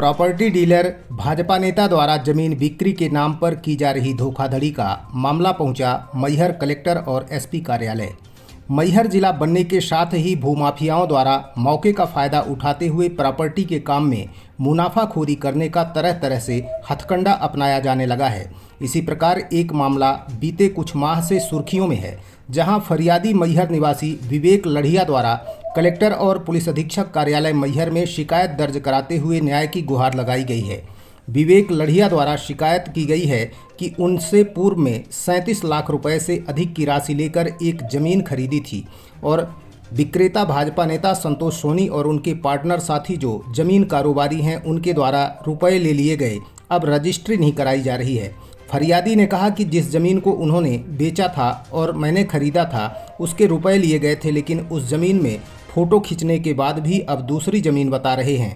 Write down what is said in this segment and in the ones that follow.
Property dealer Bhajpa नेता द्वारा जमीन बिक्री के नाम पर की जा रही धोखाधड़ी का मामला पहुंचा मैहर कलेक्टर और एसपी कार्यालय। मैहर जिला बनने के साथ ही भूमाफियाओं द्वारा मौके का फायदा उठाते हुए प्रॉपर्टी के काम में मुनाफाखोरी करने का तरह तरह से हथकंडा अपनाया जाने लगा है। इसी प्रकार एक मामला बीते कुछ माह से सुर्खियों में है, जहां फरियादी मैहर निवासी विवेक लढ़िया द्वारा कलेक्टर और पुलिस अधीक्षक कार्यालय मैहर में शिकायत दर्ज कराते हुए न्याय की गुहार लगाई गई है। विवेक लढ़िया द्वारा शिकायत की गई है कि उनसे पूर्व में 37 लाख रुपए से अधिक की राशि लेकर एक जमीन खरीदी थी और विक्रेता भाजपा नेता संतोष सोनी और उनके पार्टनर साथी जो जमीन कारोबारी हैं उनके द्वारा रुपए ले लिए गए, अब रजिस्ट्री नहीं कराई जा रही है। फरियादी ने कहा कि जिस जमीन को उन्होंने बेचा था और मैंने खरीदा था उसके रुपए लिए गए थे, लेकिन उस जमीन में फ़ोटो खींचने के बाद भी अब दूसरी ज़मीन बता रहे हैं।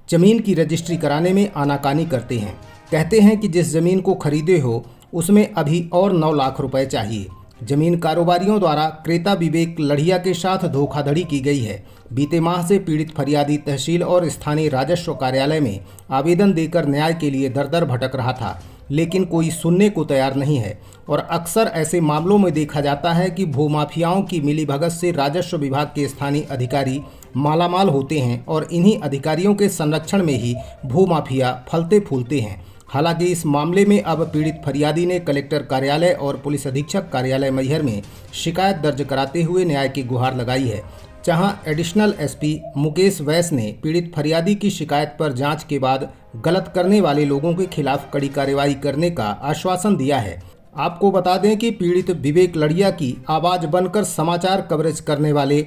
ज़मीन की रजिस्ट्री कराने में आनाकानी करते हैं। कहते हैं कि जिस ज़मीन को खरीदे हो उसमें अभी और 9 लाख रुपए चाहिए। जमीन कारोबारियों द्वारा क्रेता विवेक लढ़िया के साथ धोखाधड़ी की गई है। बीते माह से पीड़ित फरियादी तहसील और स्थानीय राजस्व कार्यालय में आवेदन देकर न्याय के लिए दर दर भटक रहा था, लेकिन कोई सुनने को तैयार नहीं है। और अक्सर ऐसे मामलों में देखा जाता है कि भूमाफियाओं की मिलीभगत से राजस्व विभाग के स्थानीय अधिकारी मालामाल होते हैं और इन्हीं अधिकारियों के संरक्षण में ही भूमाफिया फलते फूलते हैं। हालांकि इस मामले में अब पीड़ित फरियादी ने कलेक्टर कार्यालय और पुलिस अधीक्षक कार्यालय मैहर में शिकायत दर्ज कराते हुए न्याय की गुहार लगाई है, जहां एडिशनल एसपी मुकेश वैस ने पीड़ित फरियादी की शिकायत पर जांच के बाद गलत करने वाले लोगों के खिलाफ कड़ी कार्रवाई करने का आश्वासन दिया है। आपको बता दें कि पीड़ित विवेक लढ़िया की आवाज़ बनकर समाचार कवरेज करने वाले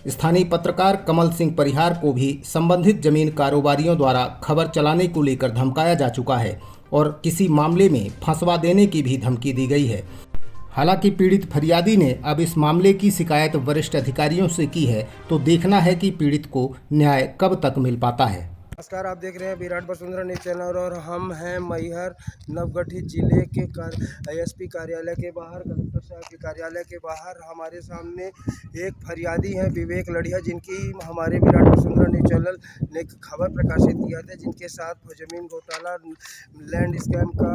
स्थानीय पत्रकार कमल सिंह परिहार को भी संबंधित जमीन कारोबारियों द्वारा खबर चलाने को लेकर धमकाया जा चुका है और किसी मामले में फंसवा देने की भी धमकी दी गई है। हालांकि पीड़ित फरियादी ने अब इस मामले की शिकायत वरिष्ठ अधिकारियों से की है, तो देखना है कि पीड़ित को न्याय कब तक मिल पाता है। नमस्कार, आप देख रहे हैं विराट वसुंधरा न्यूज चैनल और हम हैं मैहर नवगठित जिले के एसपी कार्यालय के बाहर, कलेक्टर साहब के कार्यालय के बाहर। हमारे सामने एक फरियादी हैं विवेक लढ़िया, जिनकी हमारे विराट वसुंधरा न्यूज चैनल ने खबर प्रकाशित किया था, जिनके साथ ज़मीन घोटाला, लैंड स्कैम का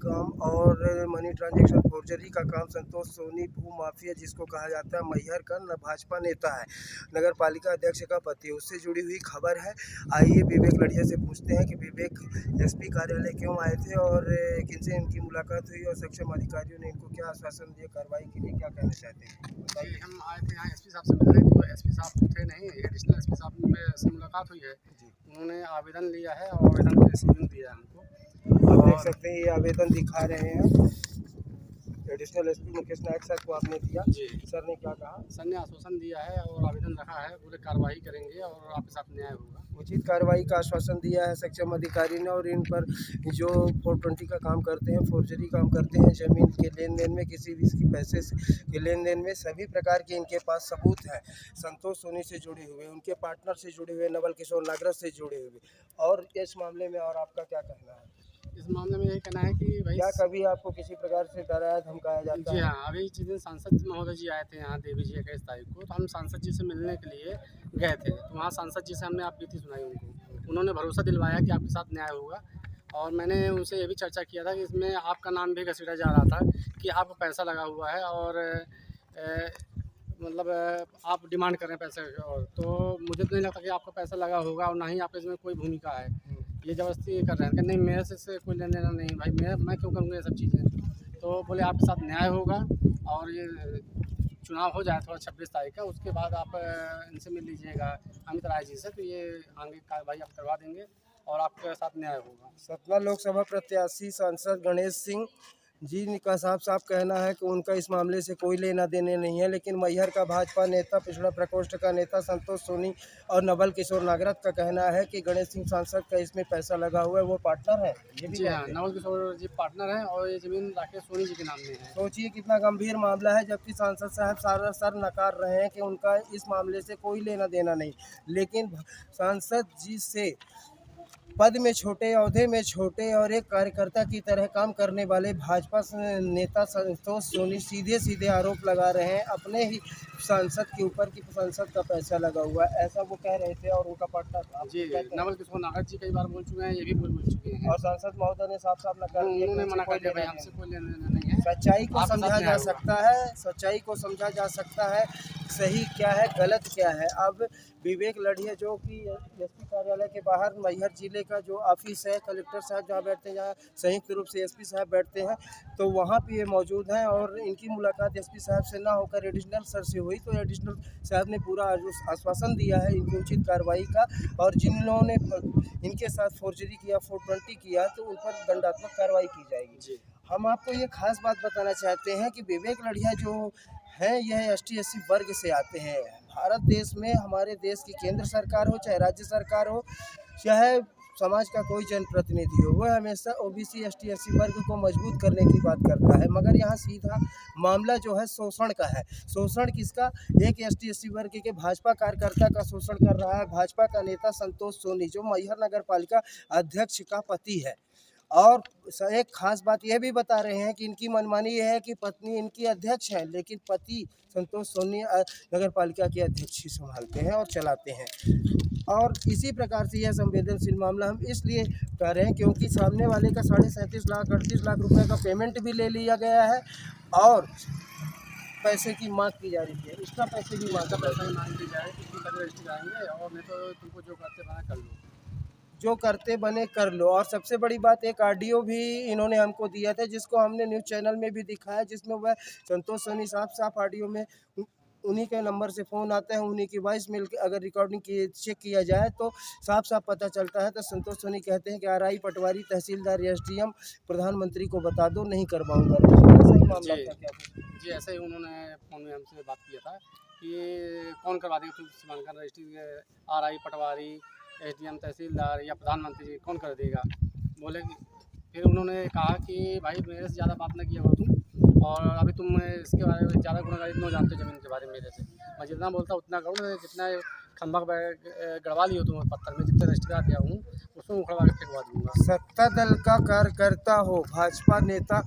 काम और मनी ट्रांजेक्शन फोर्जरी का काम संतोष सोनी भू माफिया जिसको कहा जाता है मैहर का भाजपा नेता है, नगर पालिका अध्यक्ष का पति, उससे जुड़ी हुई खबर है। आइए विवेक लढ़िया से पूछते हैं कि विवेक एसपी कार्यालय क्यों आए थे और किनसे इनकी मुलाकात हुई और सक्षम अधिकारियों ने इनको क्या आश्वासन दिया, कार्रवाई के लिए क्या कहना चाहते हैं। बताइए। हम आए थे यहाँ एसपी साहब से मिलने, तो एसपी साहब थे नहीं, एडिशनल एसपी साहब से मुलाकात हुई है। उन्होंने आवेदन लिया है और आवेदन पे सीजन दिया है हमको। आप देख सकते हैं ये आवेदन दिखा रहे हैं एडिशनल एसपी मुकेश नायक सर को आपने दिया। जी, सर ने क्या कहा? सर ने आश्वासन दिया है और आवेदन रखा है, पूरे कार्रवाई करेंगे और आपके साथ न्याय होगा। उचित कार्रवाई का आश्वासन दिया है सक्षम अधिकारी ने। और इन पर जो 420 का काम करते हैं, फोर्जरी काम करते हैं, ज़मीन के लेन देन में, किसी भी इसकी पैसे के लेन देन में, सभी प्रकार के इनके पास सबूत है। संतोष सोनी से जुड़े हुए, उनके पार्टनर से जुड़े हुए, नवल किशोर नागरथ से जुड़े हुए। और इस मामले में और आपका क्या कहना है? इस मामले में यही कहना है कि भाई क्या कभी आपको किसी प्रकार से डराया धमकाया जाता जी है? हाँ, अभी जिस दिन सांसद महोदय जी आए थे यहाँ देवी जी 21 तारीख को, तो हम सांसद जी से मिलने के लिए गए थे। तो वहाँ सांसद जी से हमने आप बीती सुनाई उनको, उन्होंने भरोसा दिलवाया कि आपके साथ न्याय होगा। और मैंने उनसे ये भी चर्चा किया था कि इसमें आपका नाम भी घसीटा जा रहा था कि आपको पैसा लगा हुआ है और मतलब आप डिमांड कर रहे हैं पैसे और, तो मुझे तो नहीं लगता कि आपका पैसा लगा होगा और ना ही आपका इसमें कोई भूमिका है। ये ज़बरदस्ती कर रहे हैं कि नहीं मेरे से कोई लेना देना नहीं भाई, मैं क्यों करूँगा ये सब चीज़ें। तो बोले आपके साथ न्याय होगा और ये चुनाव हो जाए थोड़ा 26 तारीख का, उसके बाद आप इनसे मिल लीजिएगा अमित राय जी से, तो ये आगे कार्रवाई आप करवा देंगे और आपके साथ न्याय होगा। सतना लोकसभा प्रत्याशी सांसद गणेश सिंह जी का साफ साफ कहना है कि उनका इस मामले से कोई लेना देने नहीं है, लेकिन मैहर का भाजपा नेता, पिछड़ा प्रकोष्ठ का नेता संतोष सोनी और नवल किशोर नागरथ का कहना है कि गणेश सिंह सांसद का इसमें पैसा लगा हुआ है, वो पार्टनर है। ये भी जी हाँ, नवल किशोर जी पार्टनर हैं और ये ज़मीन राकेश सोनी जी के नाम में है। सोचिए कितना गंभीर मामला है, जबकि सांसद साहब सारा सर नकार रहे हैं कि उनका इस मामले से कोई लेना देना नहीं, लेकिन सांसद जी से पद में छोटे, ओहदे में छोटे और एक कार्यकर्ता की तरह काम करने वाले भाजपा नेता संतोष सोनी सीधे सीधे आरोप लगा रहे हैं अपने ही सांसद के ऊपर कि सांसद का पैसा लगा हुआ है, ऐसा वो कह रहे थे। और उनका पट्टा था जी नवल किशोर नागर जी कई बार बोल चुके हैं, ये भी बोल चुके हैं और सांसद महोदय ने साफ साफ नकार दिया, उन्होंने मना कर दिया भाई हमसे कोई लेना देना नहीं है। सच्चाई को आपके समझा साथ जा न्याय सकता है, सच्चाई को समझा जा सकता है, सही क्या है गलत क्या है। अब विवेक लड़िया जो कि एसपी कार्यालय के बाहर मैहर जिले का जो ऑफिस है, कलेक्टर साहब जहाँ बैठते हैं, जहाँ संयुक्त रूप से एसपी साहब बैठते हैं, तो वहाँ पे ये मौजूद हैं और इनकी मुलाकात एसपी साहब से ना होकर एडिशनल सर से हुई। तो एडिशनल साहब ने पूरा आश्वासन दिया है इनकी उचित कार्रवाई का, और जिन लोगों ने इनके साथ फोर्जरी किया, 420 किया, तो उन पर दंडात्मक कार्रवाई की जाएगी। हम आपको ये खास बात बताना चाहते हैं कि विवेक लड़िया जो है यह ST/SC वर्ग से आते हैं। भारत देश में हमारे देश की केंद्र सरकार हो चाहे राज्य सरकार हो, चाहे समाज का कोई जनप्रतिनिधि हो, वह हमेशा OBC ST/SC वर्ग को मजबूत करने की बात करता है। मगर यहाँ सीधा मामला जो है शोषण का है। शोषण किसका? एक ST/SC वर्ग के भाजपा कार्यकर्ता का शोषण कर रहा है भाजपा का नेता संतोष सोनी, जो मैहर नगर पालिका अध्यक्ष का पति है। और एक खास बात यह भी बता रहे हैं कि इनकी मनमानी यह है कि पत्नी इनकी अध्यक्ष है, लेकिन पति संतोष सोनी नगर पालिका के अध्यक्ष ही संभालते हैं और चलाते हैं। और इसी प्रकार से यह संवेदनशील मामला हम इसलिए कह रहे हैं क्योंकि सामने वाले का 37.5 लाख 38 लाख रुपए का पेमेंट भी ले लिया गया है और पैसे की मांग की जा रही है। इसका पैसे की मांग मांग की जाए तो रजिस्ट्री जाएंगे और नहीं तो तुमको जो करते बना कर लो, जो करते बने कर लो। और सबसे बड़ी बात, एक ऑडियो भी इन्होंने हमको दिया था जिसको हमने न्यूज़ चैनल में भी दिखाया, जिसमें वह संतोष सोनी साफ ऑडियो में उन्हीं के नंबर से फ़ोन आता है, उन्हीं की वॉइस मेल अगर रिकॉर्डिंग की चेक किया जाए तो साफ पता चलता है। तो संतोष सोनी कहते हैं कि RI पटवारी तहसीलदार SDM प्रधानमंत्री को बता दो, नहीं करवाऊँगा। ऐसा ही मामला था क्या? जी ऐसे ही उन्होंने फ़ोन में हमसे बात किया था कि कौन करवा देगा तुम सीमांकन रजिस्ट्री, RI पटवारी SDM तहसीलदार या प्रधानमंत्री कौन कर देगा। बोले कि फिर उन्होंने कहा कि भाई मेरे से ज़्यादा बात ना किया करो तुम, और अभी तुम इसके बारे में ज़्यादा गुनाहगारी इतना जानते हो ज़मीन के बारे में मेरे से, मैं जितना बोलता उतना करो, जितना खंभा गड़वा लियो तुम पत्थर में, जितने रजिस्ट्रार दिया हूँ उसमें उखड़वा के फेंकवा दूँगा। सत्ता दल का कार्यकर्ता हो, भाजपा नेता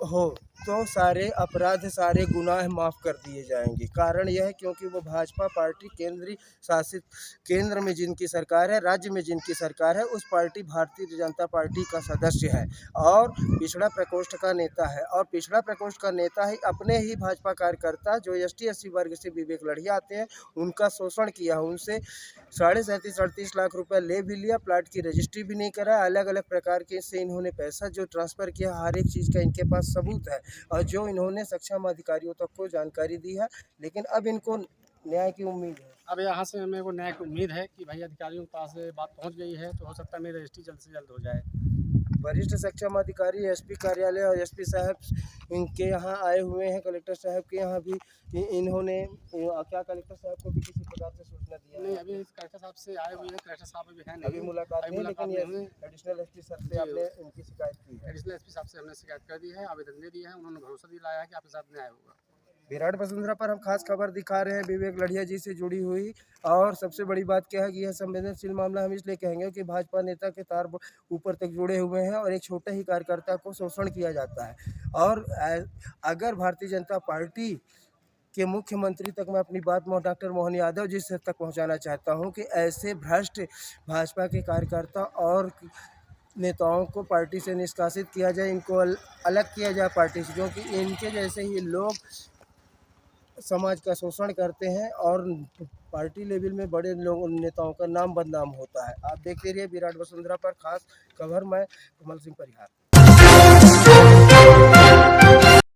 हो तो सारे अपराध सारे गुनाह माफ़ कर दिए जाएंगे। कारण यह है क्योंकि वो भाजपा पार्टी केंद्रीय शासित, केंद्र में जिनकी सरकार है, राज्य में जिनकी सरकार है, उस पार्टी भारतीय जनता पार्टी का सदस्य है और पिछड़ा प्रकोष्ठ का नेता है। और पिछड़ा प्रकोष्ठ का नेता ही अपने ही भाजपा कार्यकर्ता जो ST/SC वर्ग से विवेक लड़िया आते हैं, उनका शोषण किया, उनसे 37.5-38 लाख रुपए ले भी लिया, प्लाट की रजिस्ट्री भी नहीं कराया, अलग अलग प्रकार के से इन्होंने पैसा जो ट्रांसफ़र किया, हर एक चीज़ का इनके पास सबूत है और जो इन्होंने सक्षम अधिकारियों तक को जानकारी दी है। लेकिन अब इनको न्याय की उम्मीद है। अब यहाँ से मेरे को न्याय की उम्मीद है कि भाई अधिकारियों के पास बात पहुँच गई है, तो हो सकता है मेरी रजिस्ट्री जल्द से जल्द हो जाए। वरिष्ठ सक्षम अधिकारी SP कार्यालय और SP साहब इनके यहाँ आए हुए हैं, कलेक्टर साहब के यहाँ भी इन्होंने क्या कलेक्टर साहब को भी किसी प्रकार से सूचना दिया? नहीं, अभी कलेक्टर साहब से आए हुए हैं, कलेक्टर साहब अभी है नहीं, अभी मुलाकात नहीं, लेकिन ये एडिशनल SP सर से आपने इनकी शिकायत की है? एडिशनल SP साहब से हमने शिकायत कर दी है, आवेदन दे दिया है, उन्होंने भरोसा दिलाया है कि आपके साथ न्याय होगा। विराट वसुंधरा पर हम खास खबर दिखा रहे हैं विवेक लड़िया जी से जुड़ी हुई। और सबसे बड़ी बात क्या है कि यह संवेदनशील मामला हम इसलिए कहेंगे कि भाजपा नेता के तार ऊपर तक जुड़े हुए हैं और एक छोटे ही कार्यकर्ता को शोषण किया जाता है। और अगर भारतीय जनता पार्टी के मुख्यमंत्री तक मैं अपनी बात डॉक्टर मोहन यादव जी से तक पहुंचाना चाहता हूं कि ऐसे भ्रष्ट भाजपा के कार्यकर्ता और नेताओं को पार्टी से निष्कासित किया जाए, इनको अलग किया जाए पार्टी से, क्योंकि इनके जैसे ही लोग समाज का शोषण करते हैं और पार्टी लेवल में बड़े लोग नेताओं का नाम बदनाम होता है। आप देखते रहिए विराट वसुंधरा पर खास खबर। मैं कमल सिंह परिहार।